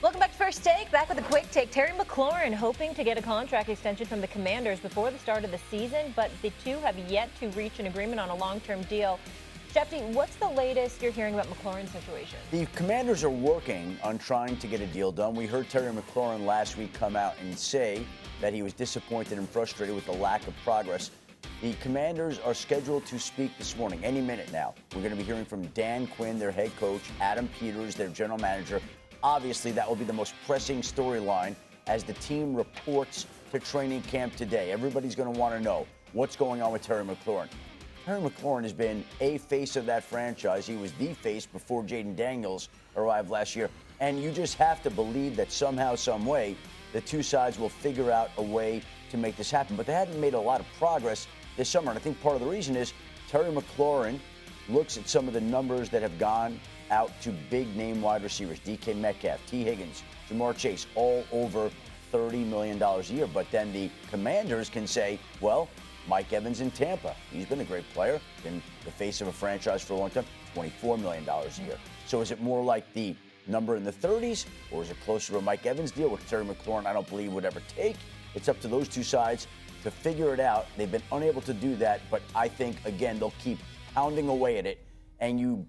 Welcome back to First Take. Back with a quick take. Terry McLaurin hoping to get a contract extension from the Commanders before the start of the season, but the two have yet to reach an agreement on a long-term deal. Schefter, what's the latest you're hearing about McLaurin's situation? The Commanders are working on trying to get a deal done. We heard Terry McLaurin last week come out and say that he was disappointed and frustrated with the lack of progress. The Commanders are scheduled to speak this morning, any minute now. We're going to be hearing from Dan Quinn, their head coach, Adam Peters, their general manager. Obviously, that will be the most pressing storyline as the team reports to training camp today. Everybody's going to want to know what's going on with Terry McLaurin. Terry McLaurin has been a face of that franchise. He was the face before Jaden Daniels arrived last year. And you just have to believe that somehow, some way, the two sides will figure out a way to make this happen. But they hadn't made a lot of progress this summer. And I think part of the reason is Terry McLaurin looks at some of the numbers that have gone out to big-name wide receivers, DK Metcalf, T. Higgins, Jamar Chase, all over $30 million a year. But then the Commanders can say, well, Mike Evans in Tampa, he's been a great player, been the face of a franchise for a long time, $24 million a year. So is it more like the number in the 30s, or is it closer to a Mike Evans deal, which Terry McLaurin I don't believe would ever take? It's up to those two sides to figure it out. They've been unable to do that, but I think, again, they'll keep pounding away at it. And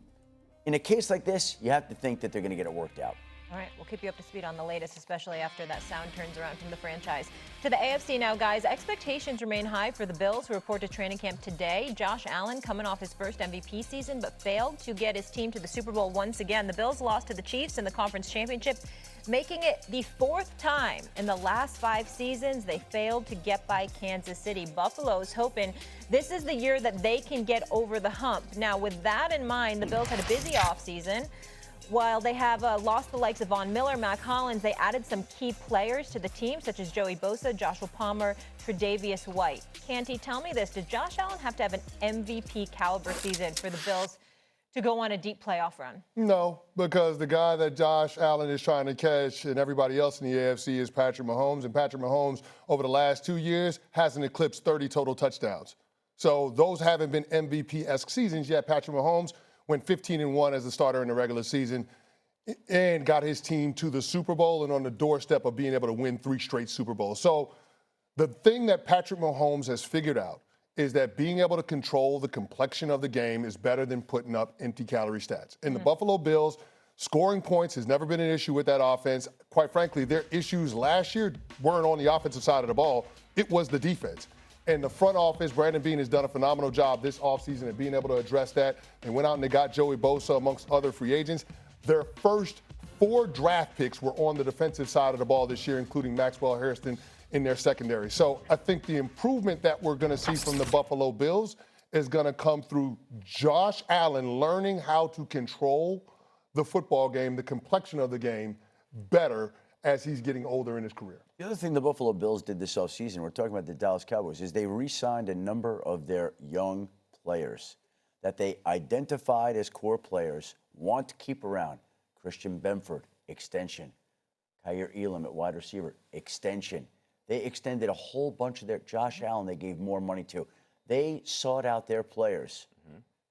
in a case like this, you have to think that they're going to get it worked out. All right, we'll keep you up to speed on the latest, especially after that sound turns around from the franchise. To the AFC now, guys. Expectations remain high for the Bills, who report to training camp today. Josh Allen coming off his first MVP season, but failed to get his team to the Super Bowl once again. The Bills lost to the Chiefs in the conference championship, making it the fourth time in the last 5 seasons they failed to get by Kansas City. Buffalo's hoping this is the year that they can get over the hump. Now, with that in mind, the Bills had a busy offseason. While they have lost the likes of Von Miller, Mac Hollins, they added some key players to the team, such as Joey Bosa, Joshua Palmer, Tre'Davious White. Canty, tell me this. Did Josh Allen have to have an MVP caliber season for the Bills to go on a deep playoff run? No, because the guy that Josh Allen is trying to catch and everybody else in the AFC is Patrick Mahomes. And Patrick Mahomes, over the last 2 years, hasn't eclipsed 30 total touchdowns. So those haven't been MVP-esque seasons yet. Patrick Mahomes went 15-1 as a starter in the regular season and got his team to the Super Bowl and on the doorstep of being able to win 3 straight Super Bowls. So the thing that Patrick Mahomes has figured out is that being able to control the complexion of the game is better than putting up empty calorie stats. And the Buffalo Bills, scoring points has never been an issue with that offense. Quite frankly, their issues last year weren't on the offensive side of the ball. It was the defense. And the front office, Brandon Beane has done a phenomenal job this offseason at being able to address that. They went out and they got Joey Bosa amongst other free agents. Their first 4 draft picks were on the defensive side of the ball this year, including Maxwell Harrison in their secondary. So I think the improvement that we're going to see from the Buffalo Bills is going to come through Josh Allen learning how to control the football game, the complexion of the game better as he's getting older in his career. The other thing the Buffalo Bills did this offseason, we're talking about the Dallas Cowboys, is they re-signed a number of their young players that they identified as core players, want to keep around. Christian Benford, extension. Kyer Elam at wide receiver, extension. They extended a whole bunch of their Josh Allen, they gave more money to. They sought out their players,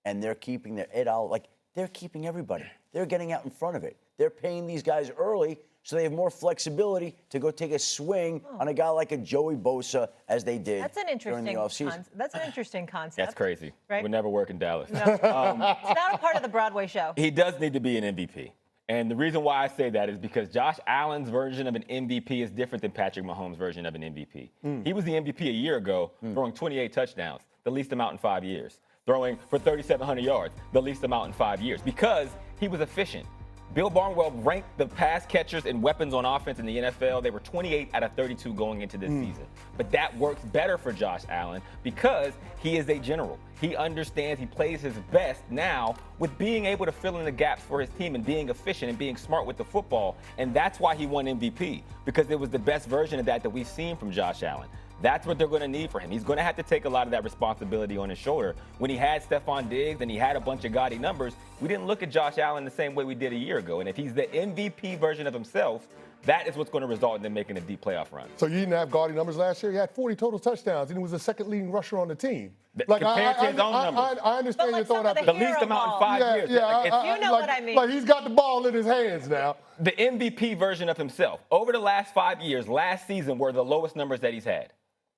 and they're keeping their they're keeping everybody. They're getting out in front of it. They're paying these guys early, so they have more flexibility to go take a swing on a guy like a Joey Bosa as they did during the offseason. That's an interesting concept. That's crazy. Right? Would never work in Dallas. No. It's not a part of the Broadway show. He does need to be an MVP. And the reason why I say that is because Josh Allen's version of an MVP is different than Patrick Mahomes' version of an MVP. He was the MVP a year ago, throwing 28 touchdowns, the least amount in 5 years. Throwing for 3,700 yards, the least amount in 5 years, because he was efficient. Bill Barnwell ranked the pass catchers and weapons on offense in the NFL. They were 28 out of 32 going into this season. But that works better for Josh Allen because he is a general. He understands, he plays his best now with being able to fill in the gaps for his team and being efficient and being smart with the football. And that's why he won MVP, because it was the best version of that we've seen from Josh Allen. That's what they're going to need for him. He's going to have to take a lot of that responsibility on his shoulder. When he had Stephon Diggs and he had a bunch of gaudy numbers, we didn't look at Josh Allen the same way we did a year ago. And if he's the MVP version of himself, That is what's going to result in them making a deep playoff run. So you didn't have gaudy numbers last year? He had 40 total touchdowns, and he was the second leading rusher on the team. Compared to his own numbers. I understand you're throwing out the least amount in 5 years. You know what I mean. Like, he's got the ball in his hands now. The MVP version of himself, over the last 5 years, last season were the lowest numbers that he's had.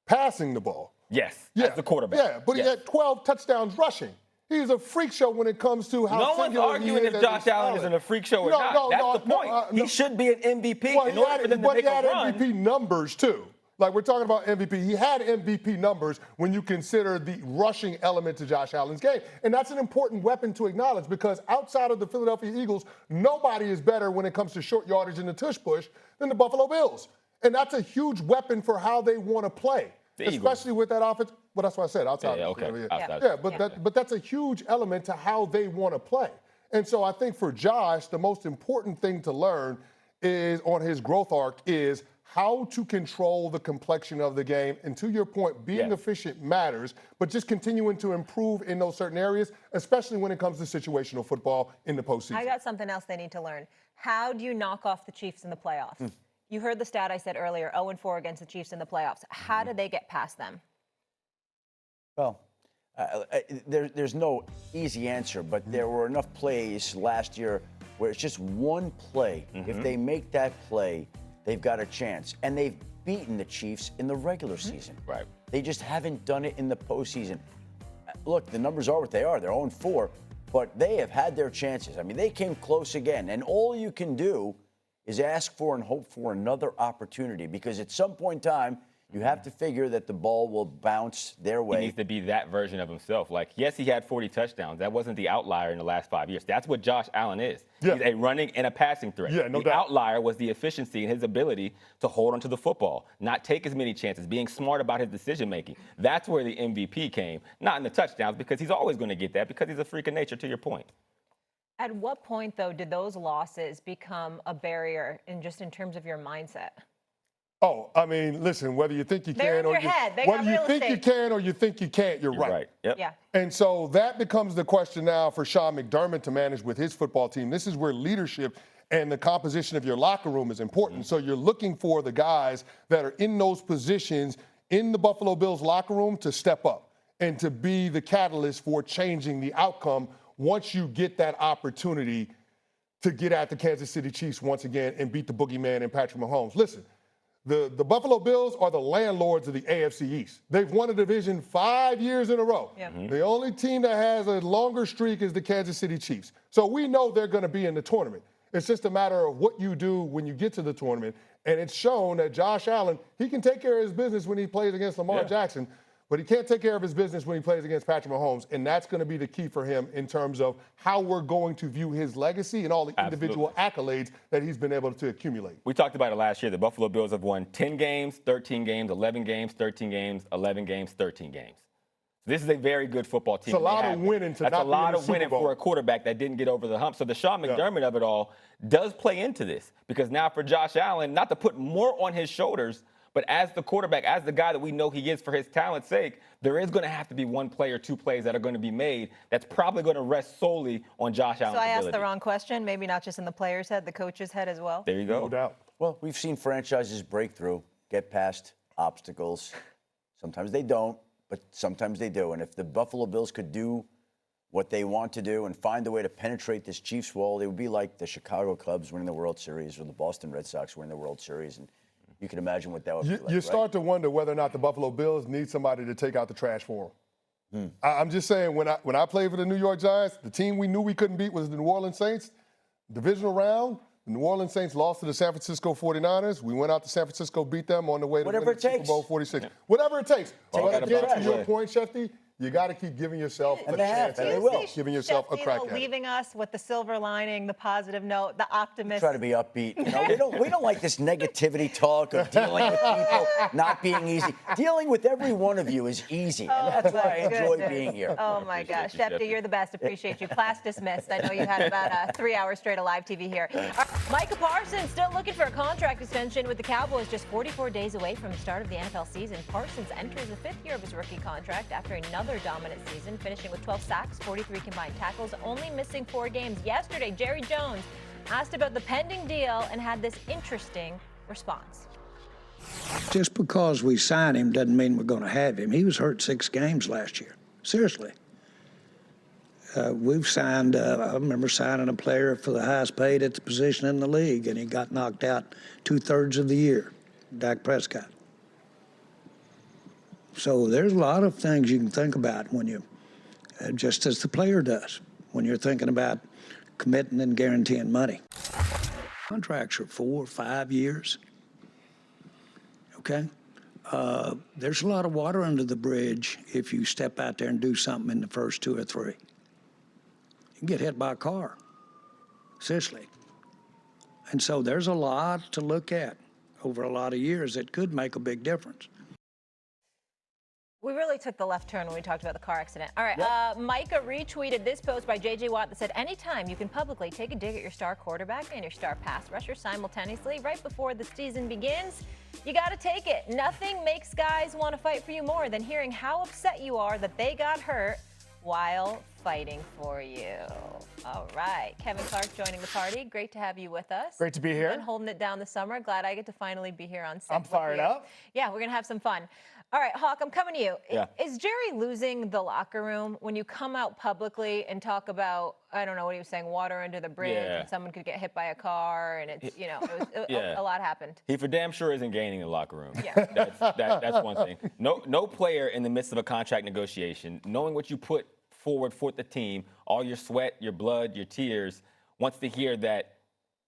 Passing the ball. Yes, as the quarterback. Yeah, but he had 12 touchdowns rushing. He's a freak show when it comes to how no one's arguing if Josh Allen is in a freak show or not. That's the point. He should be an MVP in order for them to make a run. But he had MVP numbers, too. Like, we're talking about MVP. He had MVP numbers when you consider the rushing element to Josh Allen's game. And that's an important weapon to acknowledge because outside of the Philadelphia Eagles, nobody is better when it comes to short yardage and the tush push than the Buffalo Bills. And that's a huge weapon for how they want to play, especially with that offense. Well, that's what I said, outside. But that's a huge element to how they want to play. And so I think for Josh, the most important thing to learn is on his growth arc is how to control the complexion of the game. And to your point, being efficient matters, but just continuing to improve in those certain areas, especially when it comes to situational football in the postseason. I got something else they need to learn. How do you knock off the Chiefs in the playoffs? You heard the stat I said earlier, 0-4 against the Chiefs in the playoffs. How do they get past them? Well, there's no easy answer, but there were enough plays last year where it's just one play. If they make that play, they've got a chance. And they've beaten the Chiefs in the regular season. Right. They just haven't done it in the postseason. Look, the numbers are what they are. They're 0-4, but they have had their chances. I mean, they came close again. And all you can do is ask for and hope for another opportunity because at some point in time, you have to figure that the ball will bounce their way. He needs to be that version of himself. Like, yes, he had 40 touchdowns. That wasn't the outlier in the last 5 years. That's what Josh Allen is. Yeah. He's a running and a passing threat. Yeah, no the doubt. outlier was the efficiency and his ability to hold onto the football, not take as many chances, being smart about his decision-making. That's where the MVP came, not in the touchdowns, because he's always going to get that because he's a freak of nature, to your point. At what point, though, did those losses become a barrier in terms of your mindset? Oh, I mean, listen, whether you think you They're can in or your head. They whether got you real think you estate. can or you think you can't, you're right. Yep. Yeah. And so that becomes the question now for Sean McDermott to manage with his football team. This is where leadership and the composition of your locker room is important. So you're looking for the guys that are in those positions in the Buffalo Bills locker room to step up and to be the catalyst for changing the outcome once you get that opportunity to get at the Kansas City Chiefs once again and beat the boogeyman and Patrick Mahomes. Listen, the Buffalo Bills are the landlords of the AFC East. They've won a division 5 years in a row. Yep. The only team that has a longer streak is the Kansas City Chiefs. So we know they're going to be in the tournament. It's just a matter of what you do when you get to the tournament. And it's shown that Josh Allen, he can take care of his business when he plays against Lamar Jackson, but he can't take care of his business when he plays against Patrick Mahomes. And that's going to be the key for him in terms of how we're going to view his legacy and all the individual accolades that he's been able to accumulate. We talked about it last year. The Buffalo Bills have won 10 games, 13 games, 11 games, 13 games, 11 games, 13 games. This is a very good football team. It's a lot of winning to not be in the Super Bowl. That's a lot of winning for a quarterback that didn't get over the hump. So the Sean McDermott of it all does play into this because now for Josh Allen, not to put more on his shoulders, but as the quarterback, as the guy that we know he is for his talent's sake, there is going to have to be one play or two plays that are going to be made that's probably going to rest solely on Josh Allen's ability. So I asked the wrong question, maybe not just in the player's head, the coach's head as well? There you go. No doubt. Well, we've seen franchises break through, get past obstacles. Sometimes they don't, but sometimes they do. And if the Buffalo Bills could do what they want to do and find a way to penetrate this Chiefs wall, they would be like the Chicago Cubs winning the World Series or the Boston Red Sox winning the World Series. And you can imagine what that would be like. You start to wonder whether or not the Buffalo Bills need somebody to take out the trash for them. I'm just saying, when I played for the New York Giants, the team we knew we couldn't beat was the New Orleans Saints. Divisional round, the New Orleans Saints lost to the San Francisco 49ers. We went out to San Francisco, beat them on the way to win the Super Bowl 46. Whatever it takes. But again, to your point, Schefter, you got to keep giving yourself a chance. And they will. Giving yourself a crack at it. Leaving us with the silver lining, the positive note, the optimism. Try to be upbeat. You know, we don't like this negativity talk of dealing with people not being easy. Dealing with every one of you is easy, and that's why I enjoy being here. Oh, my gosh. Schefter, you're the best. Appreciate you. Class dismissed. I know you had about 3 hours straight of live TV here. Micah Parson still looking for a contract extension with the Cowboys just 44 days away from the start of the NFL season. Parsons enters the 5th year of his rookie contract after another dominant season, finishing with 12 sacks, 43 combined tackles, only missing 4 games. Yesterday, Jerry Jones asked about the pending deal and had this interesting response. Just because we sign him doesn't mean we're going to have him. He was hurt 6 games last year. Seriously. We've signed, I remember signing a player for the highest paid at the position in the league, and he got knocked out 2/3 of the year, Dak Prescott. So there's a lot of things you can think about when you, just as the player does, when you're thinking about committing and guaranteeing money. Contracts are 4 or 5 years. Okay? There's a lot of water under the bridge if you step out there and do something in the first 2 or 3. You can get hit by a car, seriously. And so there's a lot to look at over a lot of years that could make a big difference. We really took the left turn when we talked about the car accident. All right, Micah retweeted this post by J.J. Watt that said, anytime you can publicly take a dig at your star quarterback and your star pass rusher simultaneously right before the season begins, you got to take it. Nothing makes guys want to fight for you more than hearing how upset you are that they got hurt while fighting for you. All right, Kevin Clark joining the party. Great to have you with us. Great to be here. Been holding it down the summer. Glad I get to finally be here on set. I'm fired up. Yeah, we're gonna have some fun. All right, Hawk, I'm coming to you. Yeah. Is Jerry losing the locker room when you come out publicly and talk about, I don't know what he was saying, water under the bridge, and someone could get hit by a car, and it's, you know, a lot happened. He for damn sure isn't gaining the locker room. Yeah. That's one thing. No player in the midst of a contract negotiation, knowing what you put forward for the team, all your sweat, your blood, your tears, wants to hear that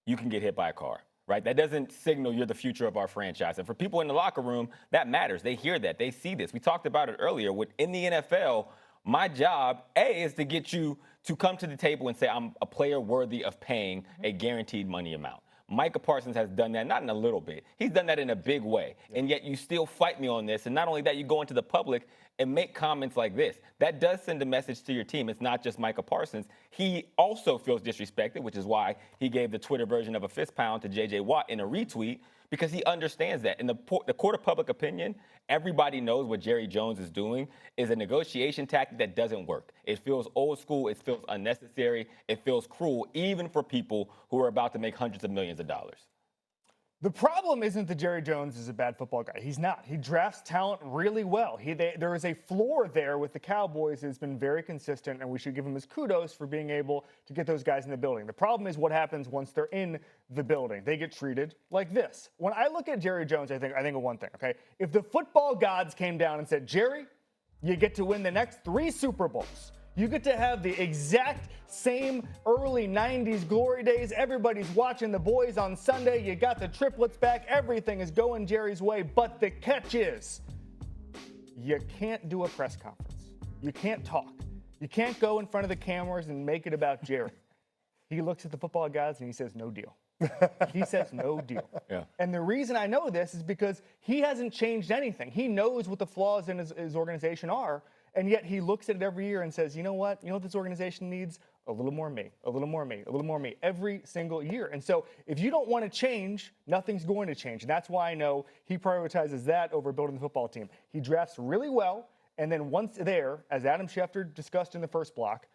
you can get hit by a car. Right? That doesn't signal you're the future of our franchise. And for people in the locker room, that matters. They hear that. They see this. We talked about it earlier. In the NFL, my job, A, is to get you to come to the table and say, I'm a player worthy of paying a guaranteed money amount. Micah Parsons has done that, not in a little bit. He's done that in a big way. And yet you still fight me on this. And not only that, you go into the public and make comments like this. That does send a message to your team. It's not just Micah Parsons. He also feels disrespected, which is why he gave the Twitter version of a fist pound to J.J. Watt in a retweet, because he understands that. In the court of public opinion, everybody knows what Jerry Jones is doing is a negotiation tactic that doesn't work. It feels old school. It feels unnecessary. It feels cruel, even for people who are about to make hundreds of millions of dollars. The problem isn't that Jerry Jones is a bad football guy. He's not. He drafts talent really well. There is a floor there with the Cowboys that's been very consistent, and we should give him his kudos for being able to get those guys in the building. The problem is what happens once they're in the building. They get treated like this. When I look at Jerry Jones, I think of one thing, okay? If the football gods came down and said, Jerry, you get to win the next 3 Super Bowls. You get to have the exact same early 90s glory days. Everybody's watching the boys on Sunday. You got the triplets back. Everything is going Jerry's way. But the catch is, you can't do a press conference. You can't talk. You can't go in front of the cameras and make it about Jerry. He looks at the football guys and he says, no deal. He says no deal. Yeah. And the reason I know this is because he hasn't changed anything. He knows what the flaws in his organization are. And yet he looks at it every year and says, you know what this organization needs? A little more me, a little more me, a little more me, every single year. And so if you don't want to change, nothing's going to change. And that's why I know he prioritizes that over building the football team. He drafts really well, and then once there, as Adam Schefter discussed in the first block,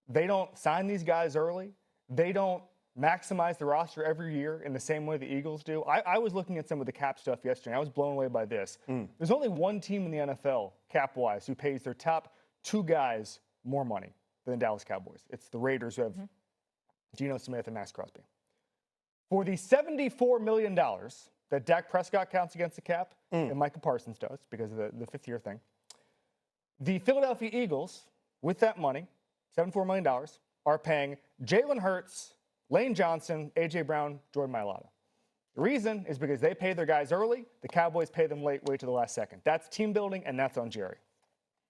they don't sign these guys early. They don't maximize the roster every year in the same way the Eagles do. I was looking at some of the cap stuff yesterday. I was blown away by this. There's only one team in the NFL, cap-wise, who pays their top 2 guys more money than the Dallas Cowboys. It's the Raiders, who have Geno Smith and Max Crosby. For the $74 million that Dak Prescott counts against the cap, and Micah Parsons does because of the 5th-year thing, the Philadelphia Eagles, with that money, $74 million, are paying Jalen Hurts, Lane Johnson, A.J. Brown, Jordan Mailata. The reason is because they pay their guys early. The Cowboys pay them late, wait to the last second. That's team building, and that's on Jerry.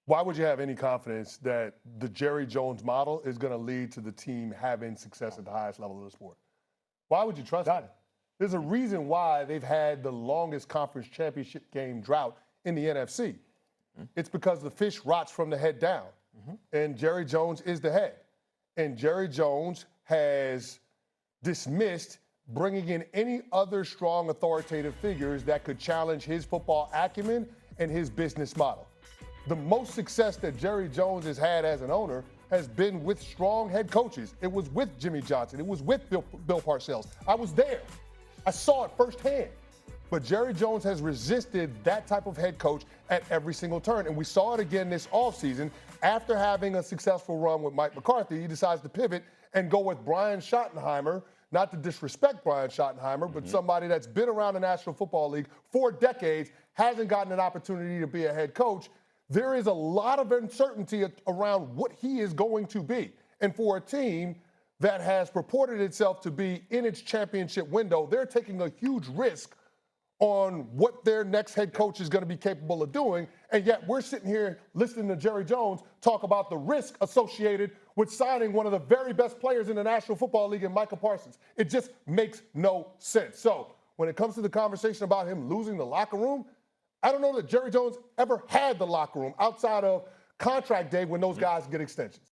Why would you have any confidence that the Jerry Jones model is going to lead to the team having success at the highest level of the sport? Why would you trust that? There's a reason why they've had the longest conference championship game drought in the NFC. It's because the fish rots from the head down, and Jerry Jones is the head. And Jerry Jones has dismissed bringing in any other strong authoritative figures that could challenge his football acumen and his business model. The most success that Jerry Jones has had as an owner has been with strong head coaches. It was with Jimmy Johnson. It was with Bill Parcells. I was there. I saw it firsthand. But Jerry Jones has resisted that type of head coach at every single turn. And we saw it again this offseason. After having a successful run with Mike McCarthy, he decides to pivot and go with Brian Schottenheimer. Not to disrespect Brian Schottenheimer, but somebody that's been around the National Football League for decades, hasn't gotten an opportunity to be a head coach. There is a lot of uncertainty around what he is going to be. And for a team that has purported itself to be in its championship window, they're taking a huge risk on what their next head coach is going to be capable of doing. And yet we're sitting here listening to Jerry Jones talk about the risk associated with signing one of the very best players in the National Football League in Micah Parsons. It just makes no sense. So when it comes to the conversation about him losing the locker room, I don't know that Jerry Jones ever had the locker room outside of contract day when those guys get extensions.